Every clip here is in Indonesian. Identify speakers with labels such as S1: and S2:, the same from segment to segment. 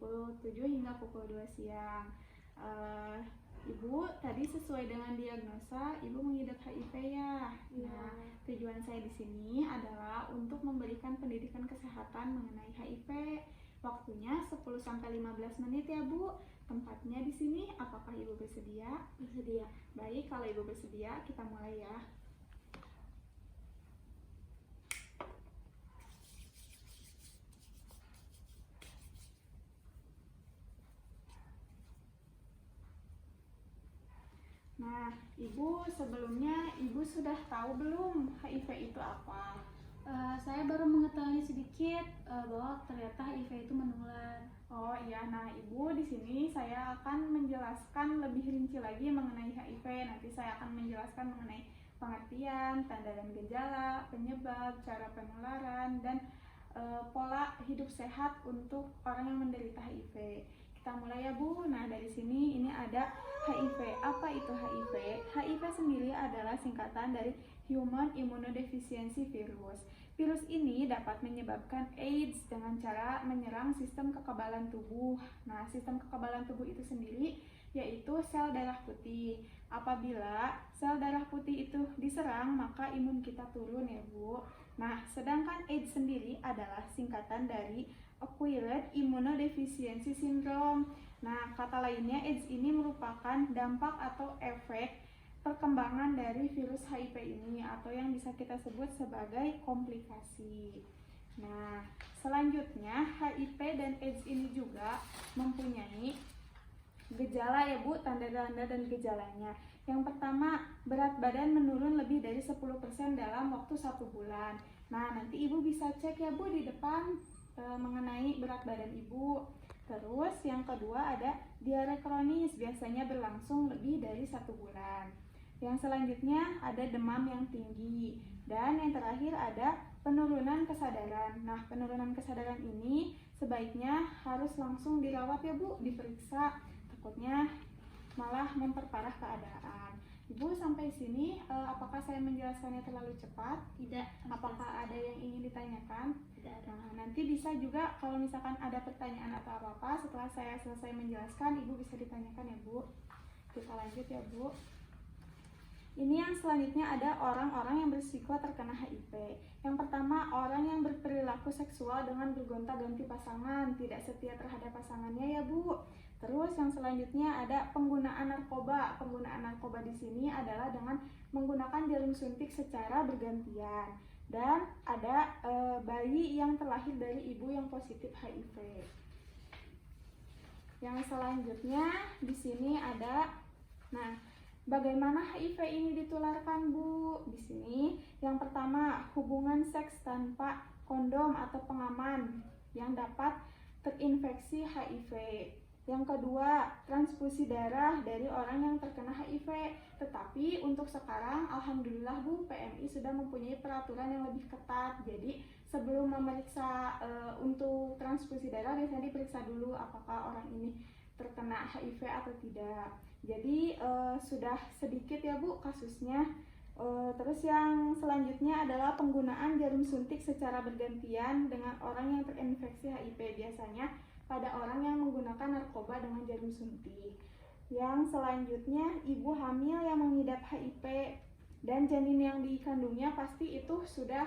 S1: pukul 7 hingga pukul 2 siang. Ibu tadi sesuai dengan diagnosa Ibu mengidap HIV ya. Nah, tujuan saya di sini adalah untuk memberikan pendidikan kesehatan mengenai HIV. Waktunya 10-15 menit ya Bu. Tempatnya di sini. Apakah Ibu bersedia?
S2: Bersedia.
S1: Baik, kalau Ibu bersedia, kita mulai ya. Nah, Ibu sebelumnya Ibu sudah tahu belum HIV itu apa?
S2: Saya baru mengetahui sedikit bahwa ternyata HIV itu menular.
S1: Oh iya, nah Ibu di sini saya akan menjelaskan lebih rinci lagi mengenai HIV. Nanti saya akan menjelaskan mengenai pengertian, tanda dan gejala, penyebab, cara penularan, dan pola hidup sehat untuk orang yang menderita HIV. Kita mulai ya Bu. Nah dari sini ini ada HIV. Apa itu HIV? HIV sendiri adalah singkatan dari Human Immunodeficiency Virus. Virus ini dapat menyebabkan AIDS dengan cara menyerang sistem kekebalan tubuh. Nah, sistem kekebalan tubuh itu sendiri yaitu sel darah putih. Apabila sel darah putih itu diserang, maka imun kita turun ya Bu. Nah, sedangkan AIDS sendiri adalah singkatan dari Acquired Immunodeficiency Syndrome. Nah, kata lainnya AIDS ini merupakan dampak atau efek perkembangan dari virus HIV ini atau yang bisa kita sebut sebagai komplikasi. Nah, selanjutnya HIV dan AIDS ini juga mempunyai gejala ya Bu, tanda-tanda dan gejalanya. Yang pertama, berat badan menurun lebih dari 10% dalam waktu 1 bulan. Nah, nanti Ibu bisa cek ya Bu di depan mengenai berat badan Ibu. Terus yang kedua ada diare kronis, biasanya berlangsung lebih dari 1 bulan. Yang selanjutnya ada demam yang tinggi. Dan yang terakhir ada penurunan kesadaran. Nah, penurunan kesadaran ini sebaiknya harus langsung dirawat ya Bu, diperiksa. Takutnya malah memperparah keadaan. Ibu sampai sini, apakah saya menjelaskannya terlalu cepat?
S2: Tidak.
S1: Apakah ada yang ingin ditanyakan?
S2: Tidak.
S1: Nah, nanti bisa juga kalau misalkan ada pertanyaan atau apa-apa setelah saya selesai menjelaskan, Ibu bisa ditanyakan ya Bu. Kita lanjut ya Bu. Ini yang selanjutnya ada orang-orang yang berisiko terkena HIV. Yang pertama, orang yang berperilaku seksual dengan bergonta-ganti pasangan, tidak setia terhadap pasangannya ya Bu. Terus yang selanjutnya ada penggunaan narkoba. Penggunaan narkoba di sini adalah dengan menggunakan jarum suntik secara bergantian. Dan ada bayi yang terlahir dari ibu yang positif HIV. Yang selanjutnya di sini ada, bagaimana HIV ini ditularkan Bu? Di sini yang pertama, hubungan seks tanpa kondom atau pengaman yang dapat terinfeksi HIV. Yang kedua, transfusi darah dari orang yang terkena HIV. Tetapi untuk sekarang, alhamdulillah Bu, PMI sudah mempunyai peraturan yang lebih ketat. Jadi sebelum memeriksa untuk transfusi darah, biasanya diperiksa dulu apakah orang ini terkena HIV atau tidak. Jadi sudah sedikit ya Bu kasusnya. Terus yang selanjutnya adalah penggunaan jarum suntik secara bergantian dengan orang yang terinfeksi HIV, biasanya pada orang yang menggunakan narkoba dengan jarum suntik. Yang selanjutnya, ibu hamil yang mengidap HIV dan janin yang dikandungnya pasti itu sudah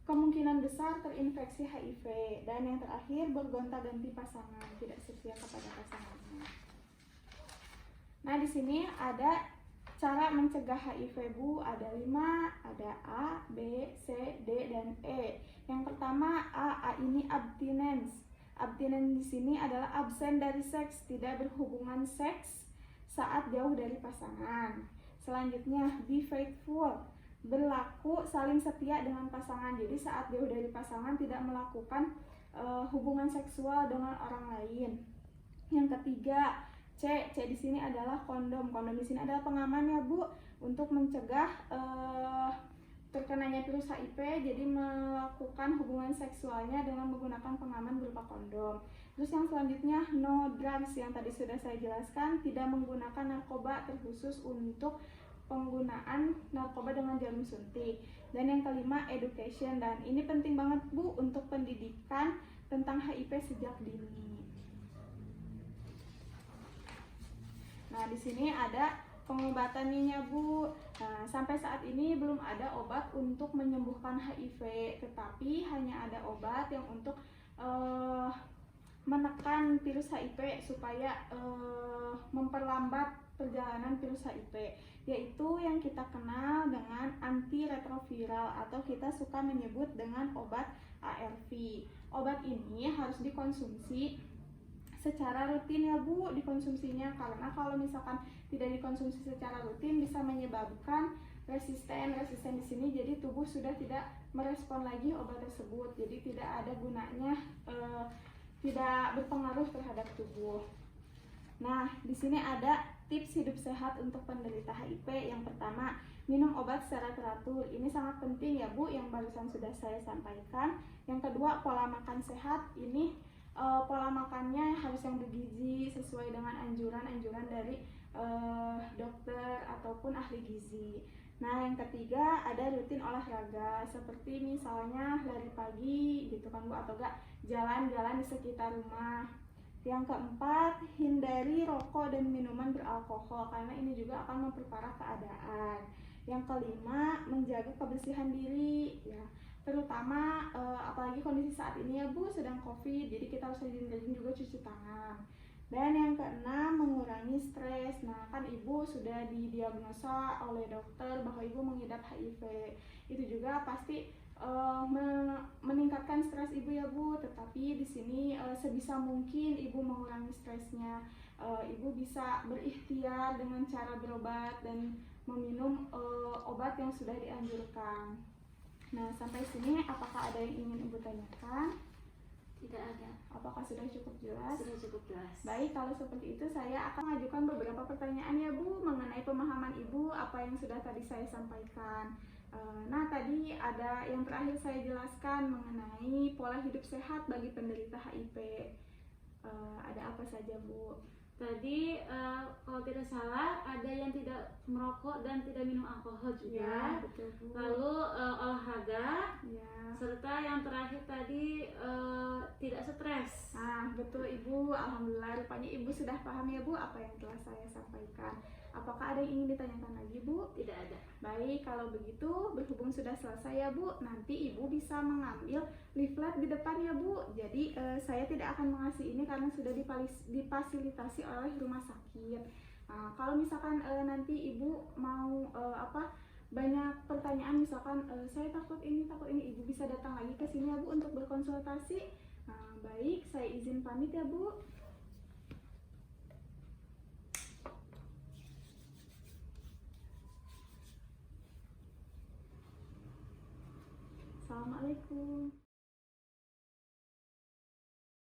S1: kemungkinan besar terinfeksi HIV. Dan yang terakhir, bergonta-ganti pasangan, tidak setia kepada pasangannya. Nah, di sini ada cara mencegah HIV Bu, ada 5, ada A, B, C, D, dan E. Yang pertama A ini abstinence. Abstinence di sini adalah absen dari seks, tidak berhubungan seks saat jauh dari pasangan. Selanjutnya be faithful, berlaku saling setia dengan pasangan. Jadi saat jauh dari pasangan tidak melakukan hubungan seksual dengan orang lain. Yang ketiga C di sini adalah kondom. Kondom di sini adalah pengaman ya Bu untuk mencegah terkenanya virus HIV. Jadi melakukan hubungan seksualnya dengan menggunakan pengaman berupa kondom. Terus yang selanjutnya no drugs, yang tadi sudah saya jelaskan, tidak menggunakan narkoba terkhusus untuk penggunaan narkoba dengan jarum suntik. Dan yang kelima education, dan ini penting banget Bu untuk pendidikan tentang HIV sejak dini. Nah, di sini ada pengobatannya Bu. Nah, sampai saat ini belum ada obat untuk menyembuhkan HIV, tetapi hanya ada obat yang untuk menekan virus HIV supaya memperlambat perjalanan virus HIV, yaitu yang kita kenal dengan antiretroviral atau kita suka menyebut dengan obat ARV. Obat ini harus dikonsumsi secara rutin ya Bu, dikonsumsinya, karena kalau misalkan tidak dikonsumsi secara rutin bisa menyebabkan resisten di sini, jadi tubuh sudah tidak merespon lagi obat tersebut, jadi tidak ada gunanya, tidak berpengaruh terhadap tubuh. Nah, di sini ada tips hidup sehat untuk penderita HIV. Yang pertama, minum obat secara teratur. Ini sangat penting ya Bu, yang barusan sudah saya sampaikan. Yang kedua, pola makan sehat. Ini pola makannya harus yang bergizi sesuai dengan anjuran dari dokter ataupun ahli gizi. Nah, yang ketiga ada rutin olahraga seperti misalnya lari pagi gitu kan Bu, atau enggak jalan-jalan di sekitar rumah. Yang keempat, hindari rokok dan minuman beralkohol karena ini juga akan memperparah keadaan. Yang kelima, menjaga kebersihan diri ya. Terutama apalagi kondisi saat ini ya Bu, sedang COVID, jadi kita harus rajin-rajin juga cuci tangan. Dan yang keenam, mengurangi stres. Nah, kan Ibu sudah didiagnosa oleh dokter bahwa Ibu mengidap HIV. Itu juga pasti meningkatkan stres Ibu ya Bu, tetapi di sini sebisa mungkin Ibu mengurangi stresnya. Ibu bisa berikhtiar dengan cara berobat dan meminum obat yang sudah dianjurkan. Nah, sampai sini apakah ada yang ingin Ibu tanyakan?
S2: Tidak ada.
S1: Apakah sudah cukup jelas?
S2: Sudah cukup jelas.
S1: Baik, kalau seperti itu saya akan mengajukan beberapa pertanyaan ya Bu mengenai pemahaman Ibu apa yang sudah tadi saya sampaikan. Nah, tadi ada yang terakhir saya jelaskan mengenai pola hidup sehat bagi penderita HIV. Ada apa saja Bu?
S2: Tadi kalau tidak salah ada yang tidak merokok dan tidak minum alkohol juga.
S1: Ya, betul Bu.
S2: Lalu olahraga.
S1: Ya.
S2: Serta yang terakhir tadi tidak stres.
S1: Nah, betul Ibu. Alhamdulillah, rupanya Ibu sudah paham ya Bu apa yang telah saya sampaikan. Apakah ada yang ingin ditanyakan lagi Bu?
S2: Tidak ada.
S1: Baik, kalau begitu berhubung sudah selesai ya Bu, nanti Ibu bisa mengambil leaflet di depan ya Bu. Jadi saya tidak akan mengasih ini karena sudah difasilitasi oleh rumah sakit. Nah, kalau misalkan nanti Ibu mau banyak pertanyaan, misalkan saya takut ini, Ibu bisa datang lagi ke sini ya Bu untuk berkonsultasi. Nah, baik, saya izin pamit ya Bu. Assalamualaikum.